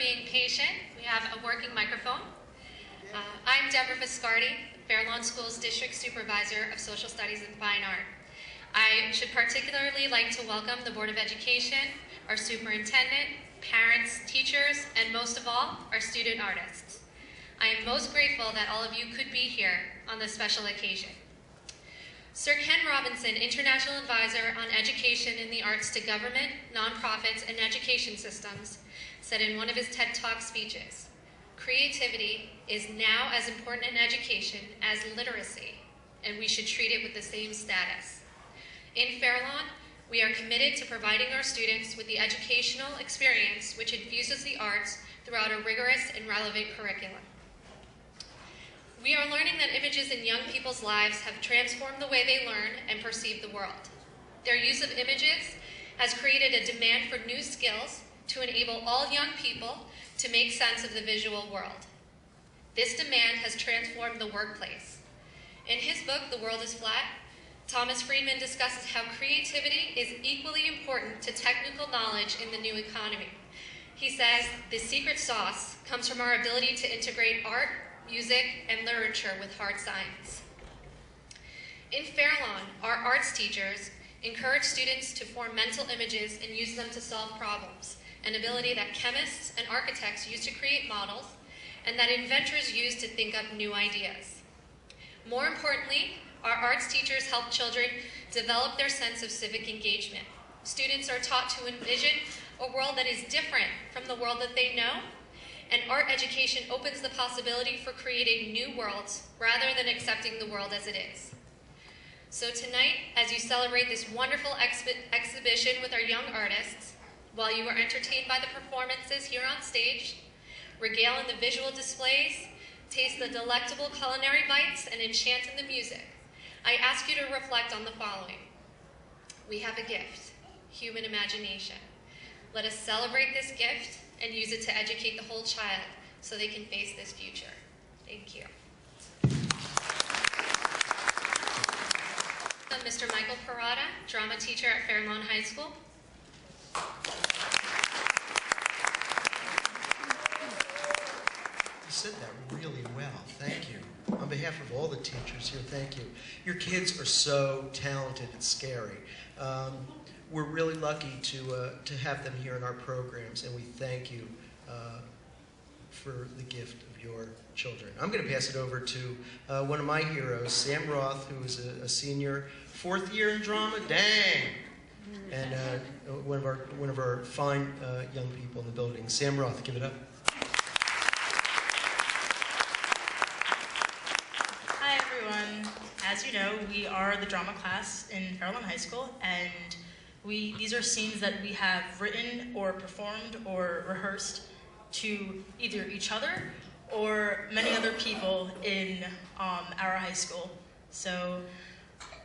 being patient. We have a working microphone. I'm Deborah Viscardi, Fairlawn Schools District Supervisor of Social Studies and Fine Art. I should particularly like to welcome the Board of Education, our superintendent, parents, teachers, and most of all, our student artists. I am most grateful that all of you could be here on this special occasion. Sir Ken Robinson, International Advisor on Education in the Arts to Government, Nonprofits, and Education Systems, said in one of his TED Talk speeches, "Creativity is now as important in education as literacy, and we should treat it with the same status." In Fairlawn, we are committed to providing our students with the educational experience which infuses the arts throughout a rigorous and relevant curriculum. We are learning that images in young people's lives have transformed the way they learn and perceive the world. Their use of images has created a demand for new skills to enable all young people to make sense of the visual world. This demand has transformed the workplace. In his book, The World is Flat, Thomas Friedman discusses how creativity is equally important to technical knowledge in the new economy. He says, "The secret sauce comes from our ability to integrate art, music, and literature with hard science." In Fairlawn, our arts teachers encourage students to form mental images and use them to solve problems, an ability that chemists and architects use to create models, and that inventors use to think up new ideas. More importantly, our arts teachers help children develop their sense of civic engagement. Students are taught to envision a world that is different from the world that they know, and art education opens the possibility for creating new worlds rather than accepting the world as it is. So tonight, as you celebrate this wonderful exhibition with our young artists, while you are entertained by the performances here on stage, regale in the visual displays, taste the delectable culinary bites, and enchant in the music, I ask you to reflect on the following. We have a gift, human imagination. Let us celebrate this gift and use it to educate the whole child so they can face this future. Thank you. Mr. Michael Parada, drama teacher at Fairlawn High School. You said that really well. Thank you. On behalf of all the teachers here, thank you. Your kids are so talented, it's scary. We're really lucky to have them here in our programs, and we thank you for the gift of your children. I'm going to pass it over to one of my heroes, Sam Roth, who is a senior, 4th year in drama. Dang! And one of our fine young people in the building. Sam Roth, give it up. Hi everyone. As you know, we are the drama class in Fairlawn High School, and these are scenes that we have written or performed or rehearsed to either each other or many other people in our high school. So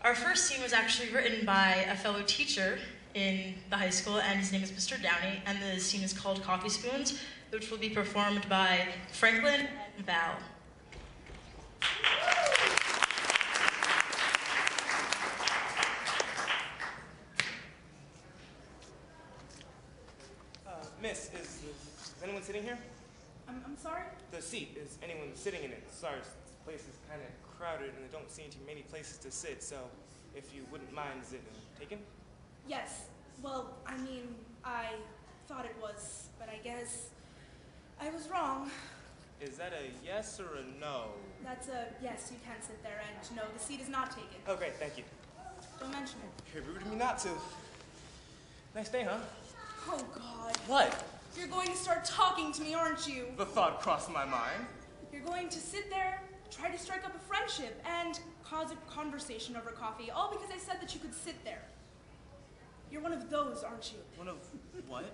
our first scene was actually written by a fellow teacher in the high school, and his name is Mr. Downey, and the scene is called Coffee Spoons, which will be performed by Franklin and Val. Miss, is anyone sitting here? I'm sorry? The seat, is anyone sitting in it? Sorry, this place is kind of crowded and there don't seem to be many places to sit, so if you wouldn't mind, is it taken? Yes. Well, I mean, I thought it was, but I guess I was wrong. Is that a yes or a no? That's a yes, you can sit there, and no, the seat is not taken. Oh, great, thank you. Don't mention it. You're rude of me not to. Nice day, huh? Oh, God. What? You're going to start talking to me, aren't you? The thought crossed my mind. You're going to sit there, try to strike up a friendship, and cause a conversation over coffee, all because I said that you could sit there. You're one of those, aren't you? One of what?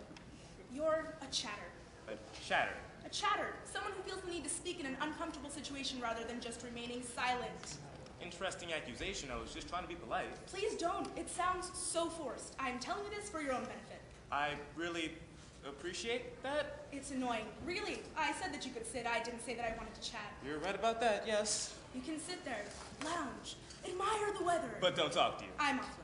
You're a chatter. A chatter. A chatter. Someone who feels the need to speak in an uncomfortable situation rather than just remaining silent. Interesting accusation. I was just trying to be polite. Please don't. It sounds so forced. I'm telling you this for your own benefit. I really appreciate that. It's annoying. Really. I said that you could sit. I didn't say that I wanted to chat. You're right about that, yes. You can sit there, lounge, admire the weather. But don't talk to you. I'm off.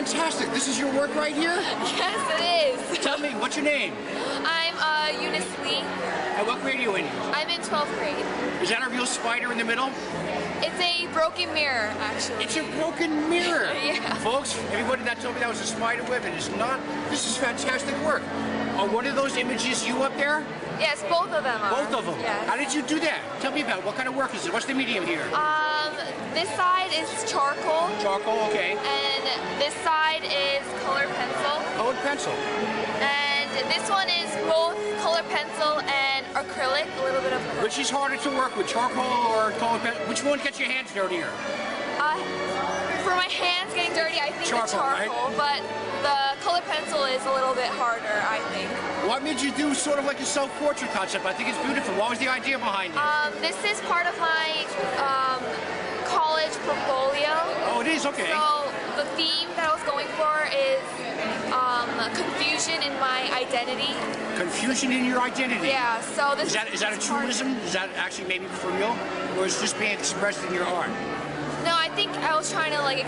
fantastic. This is your work right here? Yes, it is. Tell me, what's your name? I'm Eunice Lee. And what grade are you in? I'm in 12th grade. Is that a real spider in the middle? It's a broken mirror, actually. It's a broken mirror. Yeah. Folks, everybody that told me that was a spider web, it is not. This is fantastic work. Are one of those images you up there? Yes, both of them are. Both of them? Yes. How did you do that? Tell me about it. What kind of work is it? What's the medium here? This side is charcoal. Charcoal, okay. And this side is colored pencil. Colored pencil. And this one is both colored pencil and acrylic, a little bit of acrylic. Which is harder to work with, charcoal or colored pencil? Which one gets your hands dirtier? For my hands getting dirty, I think Charcoal, the charcoal, right? but the colored pencil is a little bit harder, I think. What made you do sort of like a self-portrait concept? I think it's beautiful. What was the idea behind it? This is part of my college portfolio. Oh, it is? Okay. So the theme that I was going for is confusion in my identity. Confusion in your identity? Yeah, so this is that a truism? Is that actually maybe for real? Or is it just being expressed in your art? No, I think I was trying to like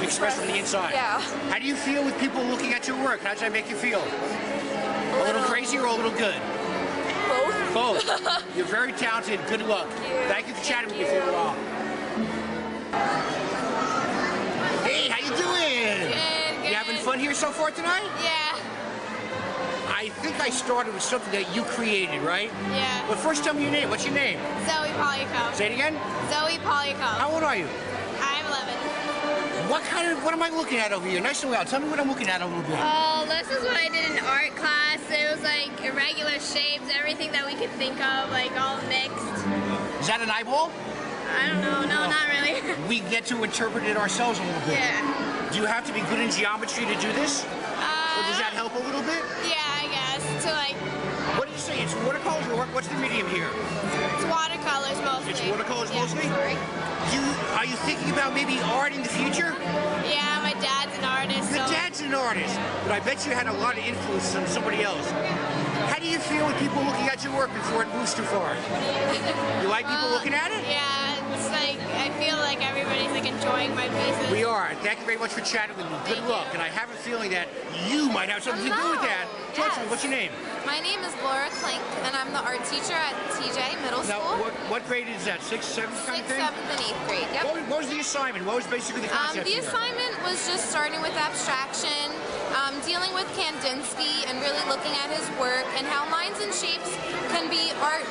express from the inside. Yeah. How do you feel with people looking at your work? How does that make you feel? A little crazy or a little good? Both. Both. You're very talented. Good luck. Thank you for chatting with me for a while. Hey, how you doing? Good. You having fun here so far tonight? Yeah. I think I started with something that you created, right? Yeah. But first tell me your name. What's your name? Zoe Polycomb. Say it again? Zoe Polycomb. How old are you? I'm 11. What am I looking at over here? Nice and loud. Tell me what I'm looking at a little bit. Oh, this is what I did in art class. It was like irregular shapes, everything that we could think of, like all mixed. Is that an eyeball? I don't know. No, not really. We get to interpret it ourselves a little bit. Yeah. Do you have to be good in geometry to do this? Or does that help a little bit? Yeah, I guess. To like. What did you say? It's watercolors or what's the medium here? It's watercolors mostly. It's watercolors mostly? Sorry. Are you thinking about maybe art in the future? Yeah, my dad's an artist. Your dad's an artist, but I bet you had a lot of influence on somebody else. How do you feel with people looking at your work before it moves too far? You like people looking at it? Yeah, it's like I feel like everybody's like enjoying my pieces. We are. Thank you very much for chatting with me. Good luck. And I have a feeling that you might have something to do with that. Talk to me. What's your name? My name is Laura Klink, and I'm the art teacher at TJ Middle School. Now, what grade is that? 6th, 7th kind of thing? 6th, 7th, and 8th grade. Yep. What was the assignment? What was basically the concept? The assignment was just starting with abstraction, dealing with Kandinsky, and really looking at his work and how lines and shapes can be art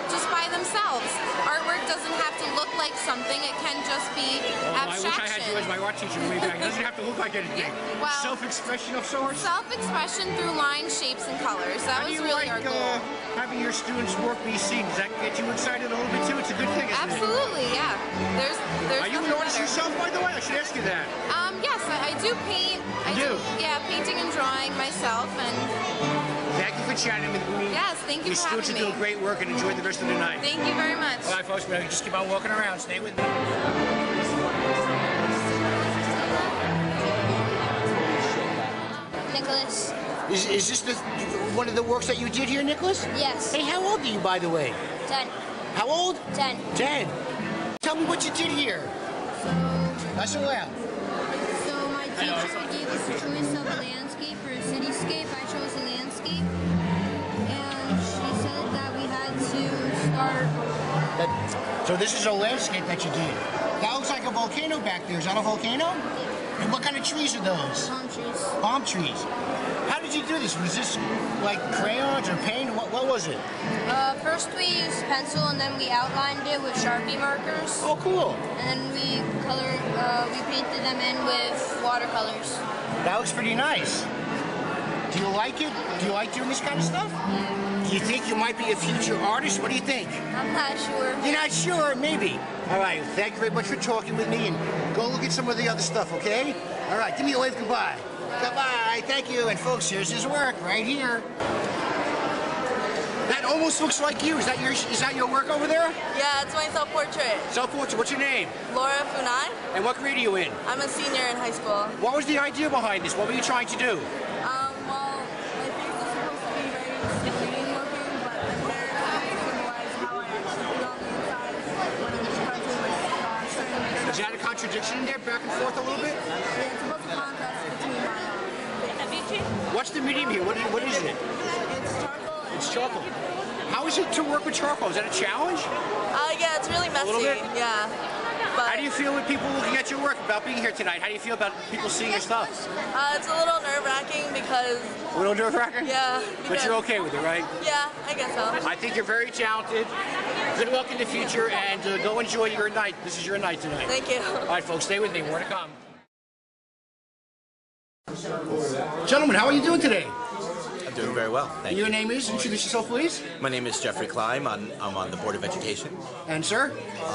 just by themselves. Artwork doesn't have to look like something; it can just be abstraction. I wish I had you as my art teacher way back. It doesn't have to look like anything. Well, self-expression of sorts. Self-expression through lines, shapes, and colors. That was really our goal. Having your students' work be seen, does that get you excited a little bit too? It's a good thing, isn't Absolutely, it? yeah. There's Are you an artist yourself, by the way? I should ask you that. Yes, I do paint. I do? Yeah, painting and drawing myself, and. Thank you for chatting with me. Yes, thank you for having me. Your students are doing great work, and enjoy the rest of the night. Thank you very much. All right, folks, we're going to just keep on walking around. Stay with me. Nicholas. Is this one of the works that you did here, Nicholas? Yes. Hey, how old are you, by the way? 10. How old? 10. 10. Tell me what you did here. Nice and loud. So my teacher gave us a choice of a landscape or a cityscape. I chose a landscape. And she said that we had to start... So this is a landscape that you did. That looks like a volcano back there. Is that a volcano? Yeah. And what kind of trees are those? Palm trees. Palm trees. How did you do this? Was this like crayons or paint? What was it? First we used pencil and then we outlined it with Sharpie markers. Oh, cool. And then we painted them in with watercolors. That looks pretty nice. Do you like it? Do you like doing this kind of stuff? Yeah. Do you think you might be a future artist? What do you think? I'm not sure. You're not sure? Maybe. All right. Thank you very much for talking with me, and go look at some of the other stuff, okay? All right. Give me a wave goodbye. Goodbye. Thank you. And folks, here's his work right here. That almost looks like you. Is that your work over there? Yeah, it's my self-portrait. Self-portrait. What's your name? Laura Funai. And what grade are you in? I'm a senior in high school. What was the idea behind this? What were you trying to do? Well, my face is supposed to be very screen looking, but I'm very trying to symbolize how I actually feel on the inside when I'm expressing certain Is that a contradiction in there, back and forth a little bit? Yeah, it's about the contrast between my What's the medium here? What is it? It's charcoal. It's charcoal. How is it to work with charcoal? Is that a challenge? Yeah, it's really messy. A little bit? Yeah. But How do you feel with people looking at your work, about being here tonight? How do you feel about people seeing your stuff? it's a little nerve-wracking because, A little nerve-wracking? yeah. But because- you're okay with it, right? Yeah, I guess so. I think you're very talented. Good luck in the future, and go enjoy your night. This is your night tonight. Thank you. All right, folks, stay with me. More to come. Gentlemen, how are you doing today? I'm doing very well, thank you. Your name is? Introduce yourself, please. My name is Jeffrey Klein. I'm on the Board of Education. And sir?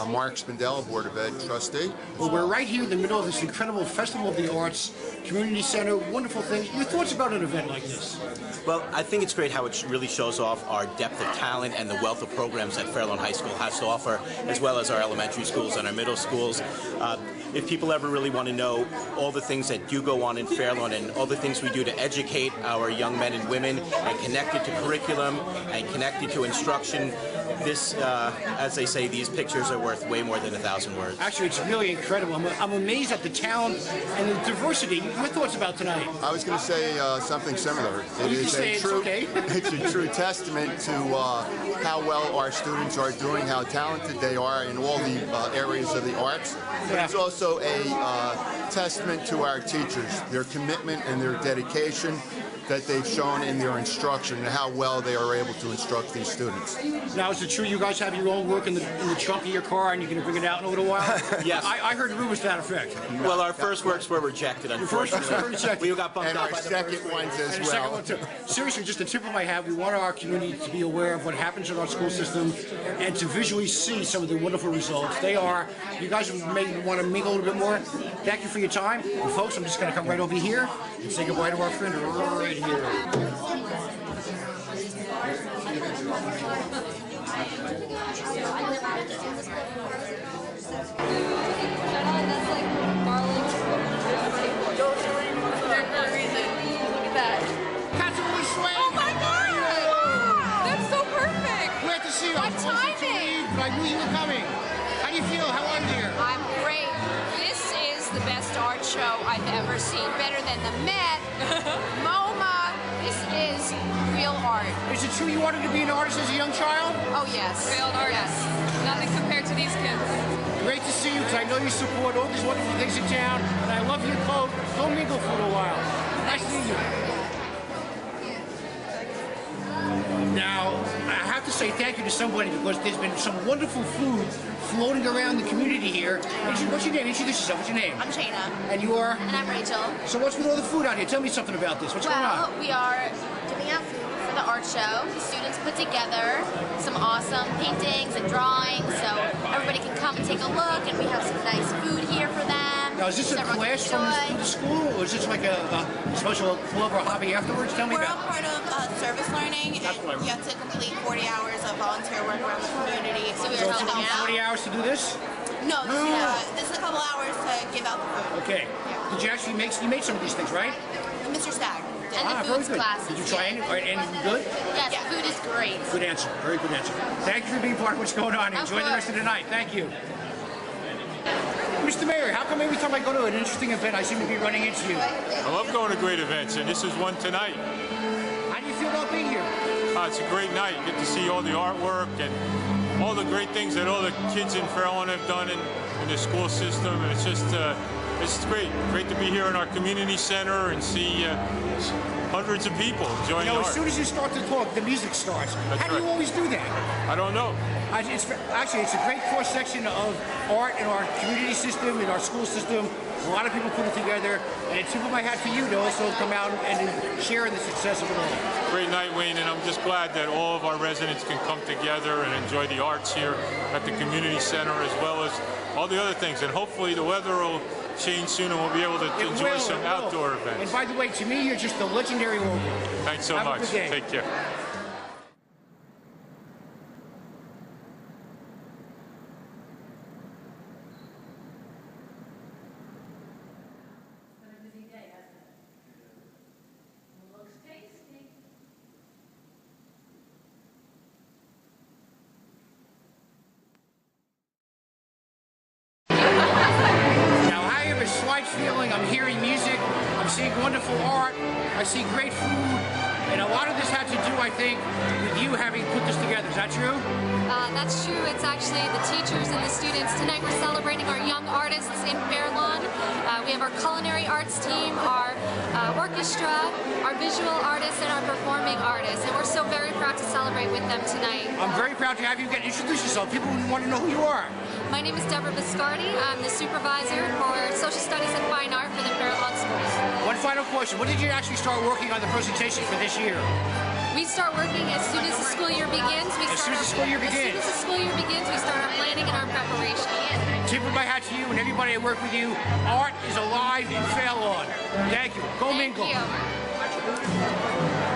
Mark Spindell, Board of Ed trustee. Well, we're right here in the middle of this incredible Festival of the Arts, Community Center, wonderful things. Your thoughts about an event like this? Well, I think it's great how it really shows off our depth of talent and the wealth of programs that Fairlawn High School has to offer, as well as our elementary schools and our middle schools. If people ever really want to know all the things that do go on in Fairlawn and all the things we do to educate our young men and women and connect it to curriculum and connect it to instruction, this, as they say, these pictures are worth way more than 1,000 words. Actually, it's really incredible. I'm amazed at the talent and the diversity. Your thoughts about tonight? I was going to say something similar. You can say it's okay. It's a true testament to how well our students are doing, how talented they are in all the areas of the arts. But it's also a testament to our teachers, their commitment and their dedication that they've shown in their instruction and how well they are able to instruct these students. Now, is it true you guys have your own work in the trunk of your car and you're going to bring it out in a little while? Yes. I heard rumors to that effect. Well, our first works were rejected, unfortunately. We got bumped And out our by the second first ones as And the second well. one, too. Seriously, just a tip of my hat, we want our community to be aware of what happens in our school system and to visually see some of the wonderful results. You guys may want to mingle a little bit more. Thank you for your time. And folks, I'm just going to come right over here and say goodbye to our friend right here. I knew you were coming. How do you feel? How are you here? I'm great. This is the best art show I've ever seen. Better than the Met, MoMA. This is real art. Is it true you wanted to be an artist as a young child? Oh, yes. Real art. Yes. Nothing compared to these kids. Great to see you, because I know you support all these wonderful things in town, and I love your coat. Go mingle for a little while. Nice to meet you. Now, I have to say thank you to somebody because there's been some wonderful food floating around the community here. What's your name? Introduce yourself. What's your name? I'm Shayna. And you are? And I'm Rachel. So what's with all the food out here? Tell me something about this. What's going on? Well, we are giving out food for the art show. The students put together some awesome paintings and drawings, so everybody can come and take a look, and we have some nice food here for them. Now, is this a class from the school, or is this like a special club or hobby afterwards? Tell me We're about it. a part of service learning, and you have to complete 40 hours of volunteer work around the community. So we So are it took helping you 40 out. hours to do this? No, this is a couple hours to give out the food. Okay. Did you actually you made some of these things, right? Mr. Stagg. And the very food's good. classes. Did you try any? Anything good? Yes, the food is great. Good answer. Very good answer. Thank you for being part of what's going on. Enjoy the rest of the night. Thank you. Mr. Mayor, how come every time I go to an interesting event, I seem to be running into you? I love going to great events, and this is one tonight. How do you feel about being here? It's a great night. You get to see all the artwork and all the great things that all the kids in Fairlawn have done in the school system, and it's just it's great. Great to be here in our community center and see hundreds of people enjoying art. As soon as you start to talk, the music starts. How do you always do that? I don't know. It's a great cross-section of art in our community system, in our school system. A lot of people put it together, and it's tip of my hat for you to also come out and share in the success of it all. Great night, Wayne, and I'm just glad that all of our residents can come together and enjoy the arts here at the community center, as well as all the other things. And hopefully the weather will change soon and we'll be able to enjoy some outdoor events. And by the way, to me, you're just a legendary local. Thanks so much. Have a good day. Take care. hearing music, I'm seeing wonderful art, I see great food, and a lot of this had to do, I think, with you having put this together. Is that true? That's true. It's actually the teachers and the students. Tonight we're celebrating our young artists in Fair Lawn. We have our culinary arts team, our orchestra, our visual artists, and our performing artists. And we're so very proud to celebrate with them tonight. I'm very proud to have you introduce yourself. People want to know who you are. My name is Deborah Biscardi. I'm the supervisor for Social Studies and Fine Art for the Fair Lawn Schools. One final question. When did you actually start working on the presentation for this year? We start working as soon as the school year begins. As soon as the school year begins, we start our planning and our preparation. Tip of my hat to you and everybody that work with you. Art is alive in Fair Lawn. Thank you. Go mingle. Thank you.